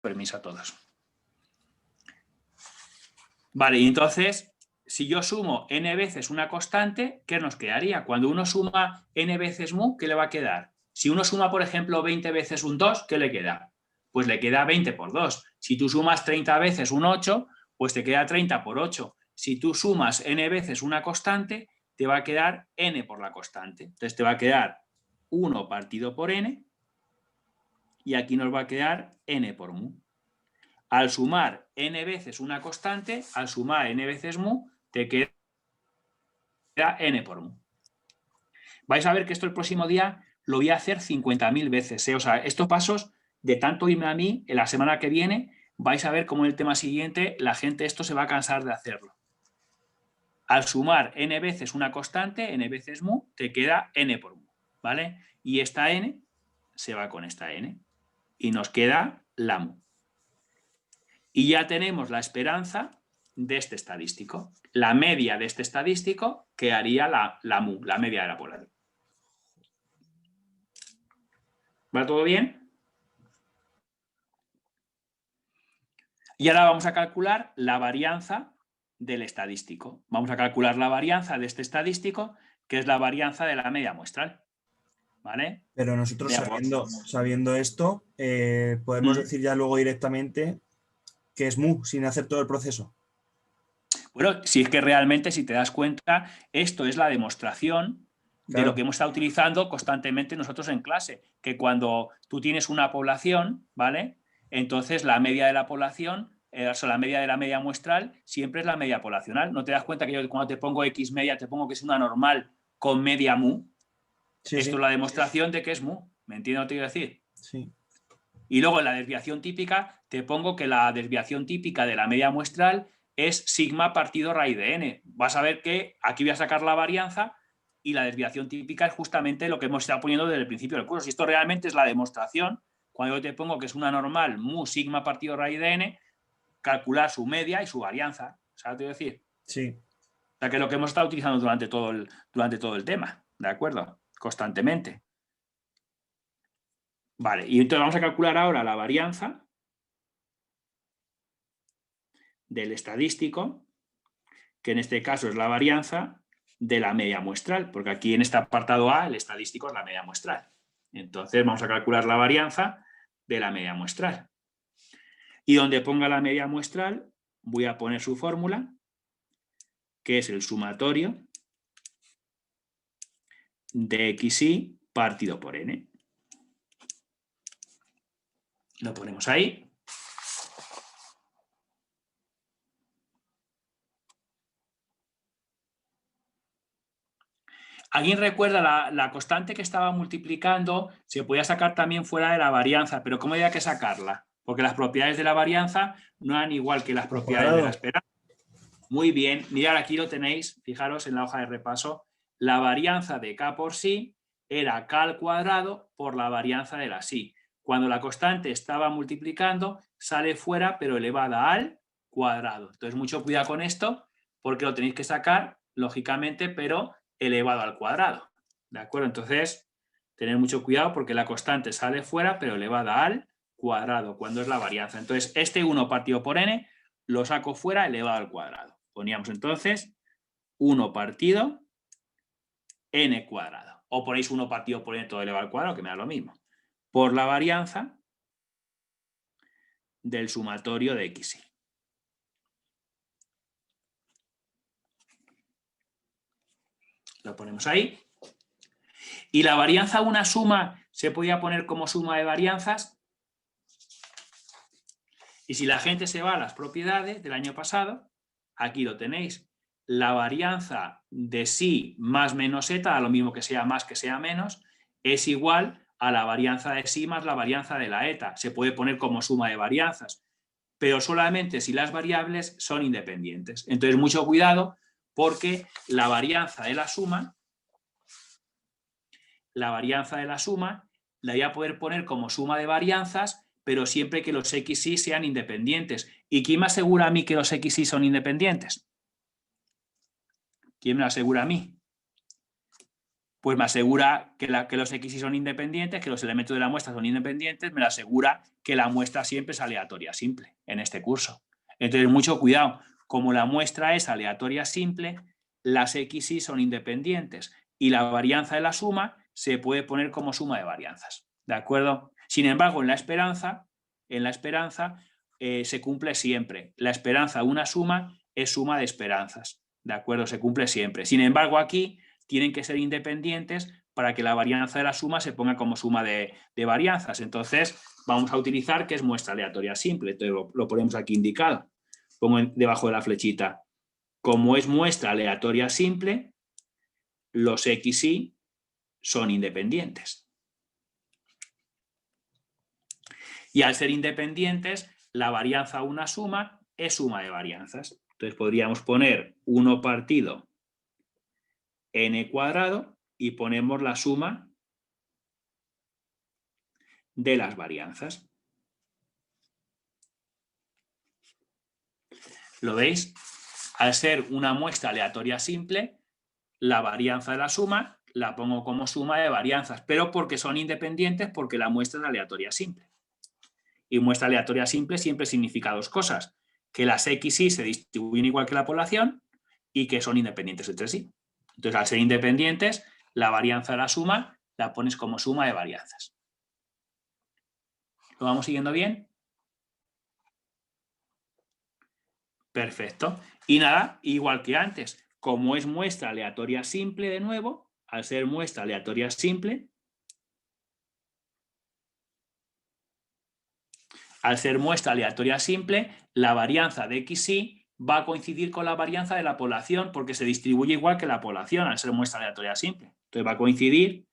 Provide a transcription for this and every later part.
permiso a todos. Vale, y entonces, si yo sumo n veces una constante, ¿qué nos quedaría? Cuando uno suma n veces mu, ¿qué le va a quedar? Si uno suma, por ejemplo, 20 veces un 2, ¿qué le queda? Pues le queda 20 por 2. Si tú sumas 30 veces un 8, pues te queda 30 por 8. Si tú sumas n veces una constante, te va a quedar n por la constante. Entonces te va a quedar 1 partido por n y aquí nos va a quedar n por mu. Al sumar n veces una constante, al sumar n veces mu, te queda n por mu. Vais a ver que esto el próximo día lo voy a hacer 50.000 veces. O sea, estos pasos, de tanto irme a mí, en la semana que viene, vais a ver cómo en el tema siguiente la gente esto se va a cansar de hacerlo. Al sumar n veces una constante, n veces mu, te queda n por mu, ¿vale? Y esta n se va con esta n y nos queda la mu. Y ya tenemos la esperanza de este estadístico. La media de este estadístico que haría la mu, la media de la población. ¿Va todo bien? Y ahora vamos a calcular la varianza del estadístico. Vamos a calcular la varianza de este estadístico, que es la varianza de la media muestral. ¿Vale? Pero nosotros sabiendo esto, podemos decir ya luego directamente que es mu, sin hacer todo el proceso. Bueno, si es que realmente, si te das cuenta, esto es la demostración de lo que hemos estado utilizando constantemente nosotros en clase, que cuando tú tienes una población, ¿vale? Entonces la media de la población, la media de la media muestral, siempre es la media poblacional. ¿No te das cuenta que yo cuando te pongo X media te pongo que es una normal con media mu? Sí, esto es la demostración de que es mu. ¿Me entiendes lo que te quiero decir? Sí. Y luego en la desviación típica te pongo que la desviación típica de la media muestral es sigma partido raíz de n. Vas a ver que aquí voy a sacar la varianza y la desviación típica es justamente lo que hemos estado poniendo desde el principio del curso. Si esto realmente es la demostración, cuando yo te pongo que es una normal mu sigma partido raíz de n, calcular su media y su varianza. ¿Sabes lo que quiero decir? Sí. O sea, que lo que hemos estado utilizando durante todo el tema, ¿de acuerdo? Constantemente. Vale, y entonces vamos a calcular ahora la varianza del estadístico, que en este caso es la varianza de la media muestral, porque aquí en este apartado A el estadístico es la media muestral. Entonces vamos a calcular la varianza de la media muestral. Y donde ponga la media muestral voy a poner su fórmula, que es el sumatorio de xy partido por n. Lo ponemos ahí. ¿Alguien recuerda la constante que estaba multiplicando? Se podía sacar también fuera de la varianza, pero ¿cómo había que sacarla? Porque las propiedades de la varianza no eran igual que las propiedades de la esperanza. Muy bien, mirad, aquí lo tenéis, fijaros en la hoja de repaso. La varianza de k por sí era k al cuadrado por la varianza de la sí. Cuando la constante estaba multiplicando, sale fuera, pero elevada al cuadrado. Entonces, mucho cuidado con esto, porque lo tenéis que sacar, lógicamente, pero elevado al cuadrado. ¿De acuerdo? Entonces, tener mucho cuidado porque la constante sale fuera, pero elevada al cuadrado, cuando es la varianza. Entonces, este 1 partido por n lo saco fuera elevado al cuadrado. Poníamos entonces 1 partido n cuadrado. O ponéis 1 partido por n todo elevado al cuadrado, que me da lo mismo. Por la varianza del sumatorio de xy. Lo ponemos ahí. Y la varianza una suma se podía poner como suma de varianzas. Y si la gente se va a las propiedades del año pasado, aquí lo tenéis. La varianza de sí más menos eta, a lo mismo que sea más que sea menos, es igual a la varianza de sí más la varianza de la eta. Se puede poner como suma de varianzas, pero solamente si las variables son independientes. Entonces, mucho cuidado porque la varianza de la suma la voy a poder poner como suma de varianzas, pero siempre que los xy sean independientes. ¿Y quién me asegura a mí que los xy son independientes? ¿Quién me lo asegura a mí? pues me asegura que los XY son independientes, que los elementos de la muestra son independientes, me asegura que la muestra siempre es aleatoria simple en este curso. Entonces, mucho cuidado. Como la muestra es aleatoria simple, las XY son independientes y la varianza de la suma se puede poner como suma de varianzas. ¿De acuerdo? Sin embargo, en la esperanza se cumple siempre. La esperanza, una suma, es suma de esperanzas. ¿De acuerdo? Se cumple siempre. Sin embargo, aquí tienen que ser independientes para que la varianza de la suma se ponga como suma de varianzas. Entonces, vamos a utilizar que es muestra aleatoria simple. Entonces, lo ponemos aquí indicado. Pongo debajo de la flechita. Como es muestra aleatoria simple, los XY son independientes. Y al ser independientes, la varianza una suma es suma de varianzas. Entonces podríamos poner 1 partido n cuadrado y ponemos la suma de las varianzas. ¿Lo veis? Al ser una muestra aleatoria simple, la varianza de la suma la pongo como suma de varianzas, pero porque son independientes, porque la muestra es aleatoria simple. Y muestra aleatoria simple siempre significa dos cosas: que las XY se distribuyen igual que la población y que son independientes entre sí. Entonces, al ser independientes, la varianza de la suma la pones como suma de varianzas. ¿Lo vamos siguiendo bien? Perfecto. Y nada, igual que antes, como es muestra aleatoria simple de nuevo, al ser muestra aleatoria simple, la varianza de XY va a coincidir con la varianza de la población porque se distribuye igual que la población al ser muestra aleatoria simple. Entonces va a coincidir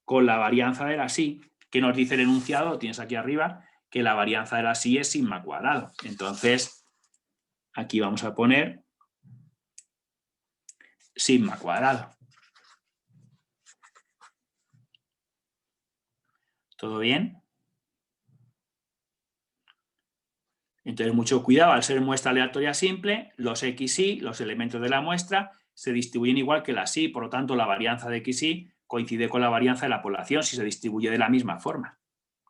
con la varianza de la xy, que nos dice el enunciado, lo tienes aquí arriba, que la varianza de la xy es sigma cuadrado. Entonces, aquí vamos a poner sigma cuadrado. ¿Todo bien? Entonces, mucho cuidado, al ser muestra aleatoria simple, los XY, los elementos de la muestra, se distribuyen igual que la xy, por lo tanto, la varianza de XY coincide con la varianza de la población si se distribuye de la misma forma.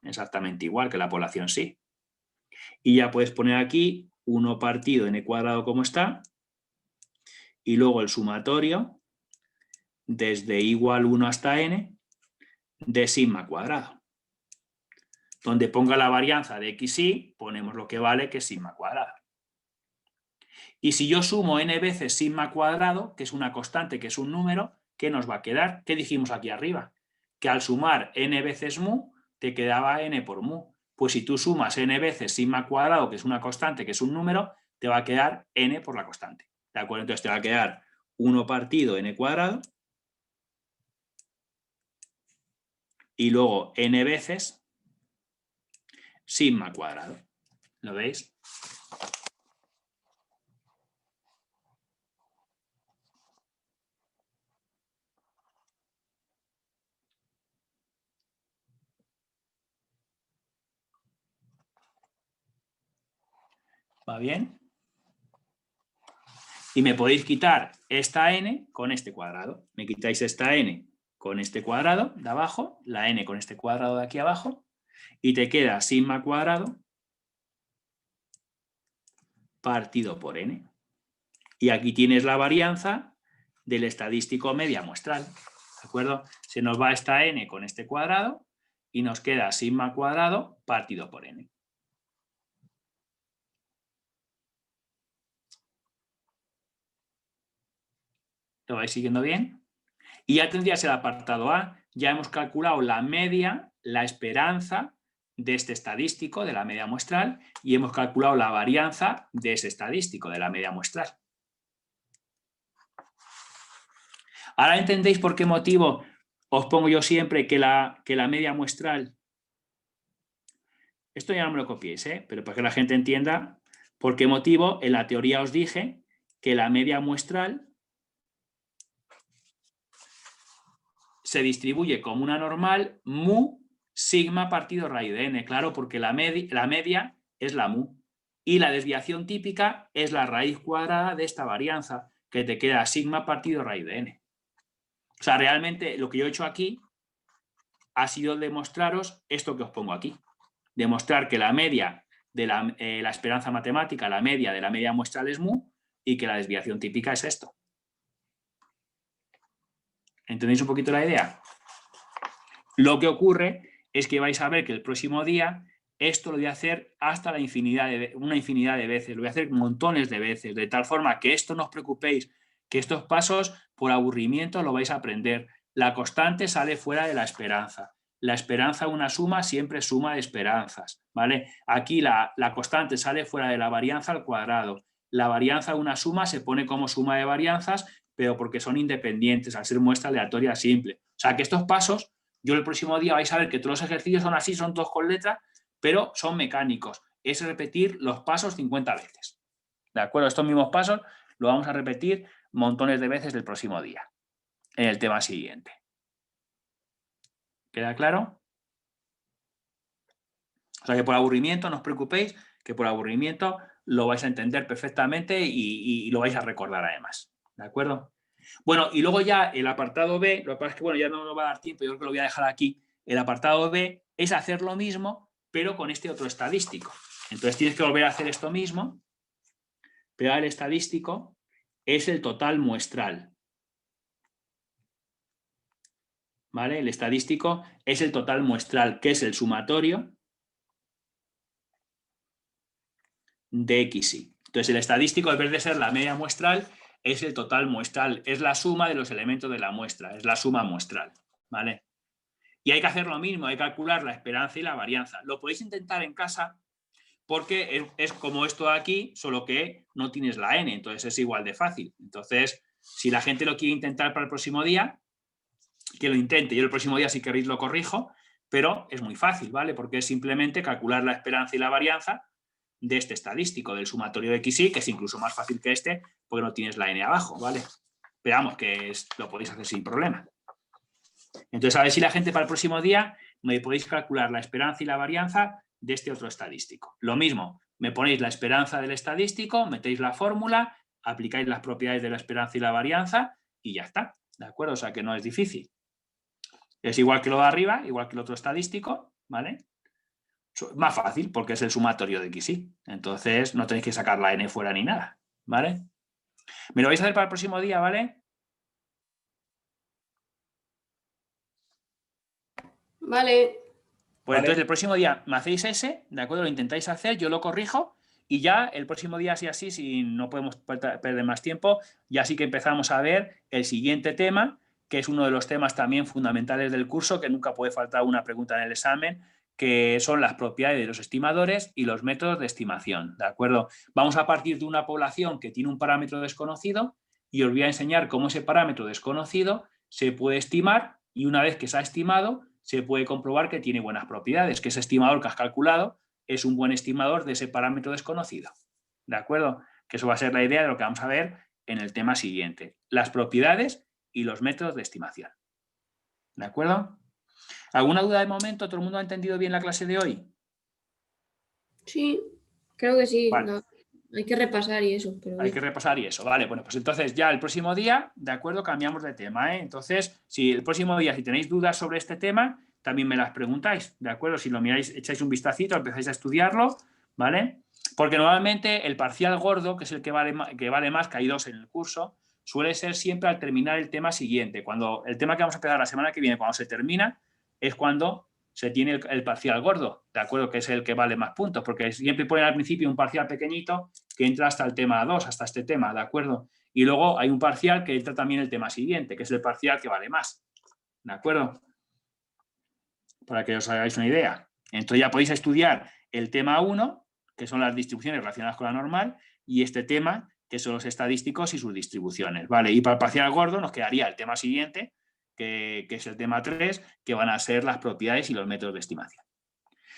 Exactamente igual que la población xy. Y ya puedes poner aquí 1 partido n cuadrado como está, y luego el sumatorio desde igual 1 hasta n de sigma cuadrado. Donde ponga la varianza de XY, ponemos lo que vale, que es sigma cuadrado. Y si yo sumo n veces sigma cuadrado, que es una constante, que es un número, ¿qué nos va a quedar? ¿Qué dijimos aquí arriba? Que al sumar n veces mu, te quedaba n por mu. Pues si tú sumas n veces sigma cuadrado, que es una constante, que es un número, te va a quedar n por la constante. ¿De acuerdo? Entonces te va a quedar 1 partido n cuadrado y luego n veces sigma cuadrado. ¿Lo veis? ¿Va bien? Y me podéis quitar esta n con este cuadrado. Me quitáis esta n con este cuadrado de abajo, la n con este cuadrado de aquí abajo, y te queda sigma cuadrado partido por n. Y aquí tienes la varianza del estadístico media muestral. ¿De acuerdo? Se nos va esta n con este cuadrado y nos queda sigma cuadrado partido por n. ¿Lo vais siguiendo bien? Y ya tendrías el apartado A. Ya hemos calculado la media, la esperanza de este estadístico, de la media muestral, y hemos calculado la varianza de ese estadístico, de la media muestral. Ahora entendéis por qué motivo os pongo yo siempre que la media muestral... Esto ya no me lo copiéis, pero para que la gente entienda por qué motivo en la teoría os dije que la media muestral se distribuye como una normal mu sigma partido raíz de n. Claro, porque la media es la mu. Y la desviación típica es la raíz cuadrada de esta varianza, que te queda sigma partido raíz de n. O sea, realmente lo que yo he hecho aquí ha sido demostraros esto que os pongo aquí. Demostrar que la media de la esperanza matemática, la media de la media muestral es mu y que la desviación típica es esto. ¿Entendéis un poquito la idea? Lo que ocurre es que vais a ver que el próximo día esto lo voy a hacer hasta una infinidad de veces, lo voy a hacer montones de veces, de tal forma que esto no os preocupéis, que estos pasos por aburrimiento lo vais a aprender. La constante sale fuera de la esperanza. La esperanza, una suma, siempre es suma de esperanzas, ¿vale? Aquí la constante sale fuera de la varianza al cuadrado. La varianza, una suma, se pone como suma de varianzas, pero porque son independientes, al ser muestra aleatoria simple. O sea que estos pasos, yo el próximo día vais a ver que todos los ejercicios son así, son todos con letra, pero son mecánicos. Es repetir los pasos 50 veces. ¿De acuerdo? Estos mismos pasos lo vamos a repetir montones de veces el próximo día, en el tema siguiente. ¿Queda claro? O sea que por aburrimiento no os preocupéis, que por aburrimiento lo vais a entender perfectamente y lo vais a recordar además. ¿De acuerdo? Bueno, y luego ya el apartado B, lo que pasa es que bueno, ya no nos va a dar tiempo, yo creo que lo voy a dejar aquí. El apartado B es hacer lo mismo, pero con este otro estadístico. Entonces tienes que volver a hacer esto mismo, pero el estadístico es el total muestral. ¿Vale? El estadístico es el total muestral, que es el sumatorio de XY. Entonces el estadístico, en vez de ser la media muestral, es el total muestral, es la suma de los elementos de la muestra, es la suma muestral. ¿Vale? Y hay que hacer lo mismo, hay que calcular la esperanza y la varianza. Lo podéis intentar en casa porque es como esto de aquí, solo que no tienes la n, entonces es igual de fácil. Entonces, si la gente lo quiere intentar para el próximo día, que lo intente. Yo el próximo día, si queréis, lo corrijo, pero es muy fácil, ¿vale? Porque es simplemente calcular la esperanza y la varianza de este estadístico, del sumatorio de XY, que es incluso más fácil que este, porque no tienes la n abajo, ¿vale? Veamos que lo podéis hacer sin problema. Entonces, a ver si la gente para el próximo día me podéis calcular la esperanza y la varianza de este otro estadístico. Lo mismo, me ponéis la esperanza del estadístico, metéis la fórmula, aplicáis las propiedades de la esperanza y la varianza y ya está, ¿de acuerdo? O sea que no es difícil. Es igual que lo de arriba, igual que el otro estadístico, ¿vale? Más fácil porque es el sumatorio de XY. Entonces no tenéis que sacar la n fuera ni nada, ¿vale? Me lo vais a hacer para el próximo día, ¿vale? Vale. Pues entonces el próximo día me hacéis ese, ¿de acuerdo? Lo intentáis hacer, yo lo corrijo y ya el próximo día, así, si no podemos perder más tiempo, ya sí que empezamos a ver el siguiente tema, que es uno de los temas también fundamentales del curso, que nunca puede faltar una pregunta en el examen, que son las propiedades de los estimadores y los métodos de estimación, ¿de acuerdo? Vamos a partir de una población que tiene un parámetro desconocido y os voy a enseñar cómo ese parámetro desconocido se puede estimar y una vez que se ha estimado, se puede comprobar que tiene buenas propiedades, que ese estimador que has calculado es un buen estimador de ese parámetro desconocido. ¿De acuerdo? Que eso va a ser la idea de lo que vamos a ver en el tema siguiente. Las propiedades y los métodos de estimación. ¿De acuerdo? ¿Alguna duda de momento? ¿Todo el mundo ha entendido bien la clase de hoy? Sí, creo que sí. Vale. No, hay que repasar y eso. Pero Hay que repasar y eso. Vale, bueno, pues entonces ya el próximo día, de acuerdo, cambiamos de tema, ¿eh? Entonces, si el próximo día, si tenéis dudas sobre este tema, también me las preguntáis, ¿de acuerdo? Si lo miráis, echáis un vistacito, empezáis a estudiarlo, ¿vale? Porque normalmente el parcial gordo, que es el que vale más, que hay dos en el curso, suele ser siempre al terminar el tema siguiente. Cuando el tema que vamos a empezar la semana que viene, cuando se termina, es cuando se tiene el parcial gordo, ¿de acuerdo? Que es el que vale más puntos, porque siempre ponen al principio un parcial pequeñito que entra hasta el tema 2, hasta este tema, ¿de acuerdo? Y luego hay un parcial que entra también el tema siguiente, que es el parcial que vale más, ¿de acuerdo? Para que os hagáis una idea. Entonces ya podéis estudiar el tema 1, que son las distribuciones relacionadas con la normal, y este tema, que son los estadísticos y sus distribuciones, ¿vale? Y para el parcial gordo nos quedaría el tema siguiente, que es el tema 3, que van a ser las propiedades y los métodos de estimación.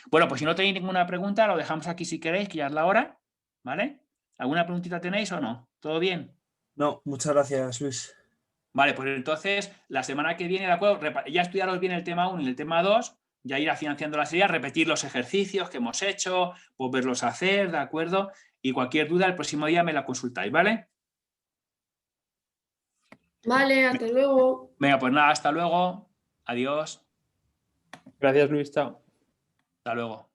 Bueno, pues si no tenéis ninguna pregunta, lo dejamos aquí si queréis, que ya es la hora, ¿vale? ¿Alguna preguntita tenéis o no? ¿Todo bien? No, muchas gracias, Luis. Vale, pues entonces la semana que viene, ¿de acuerdo? Ya estudiaros bien el tema 1 y el tema 2, ya ir financiando la serie, repetir los ejercicios que hemos hecho, volverlos a hacer, ¿de acuerdo? Y cualquier duda el próximo día me la consultáis, ¿vale? Vale, hasta luego. Venga, pues nada, hasta luego. Adiós. Gracias, Luis. Chao. Hasta luego.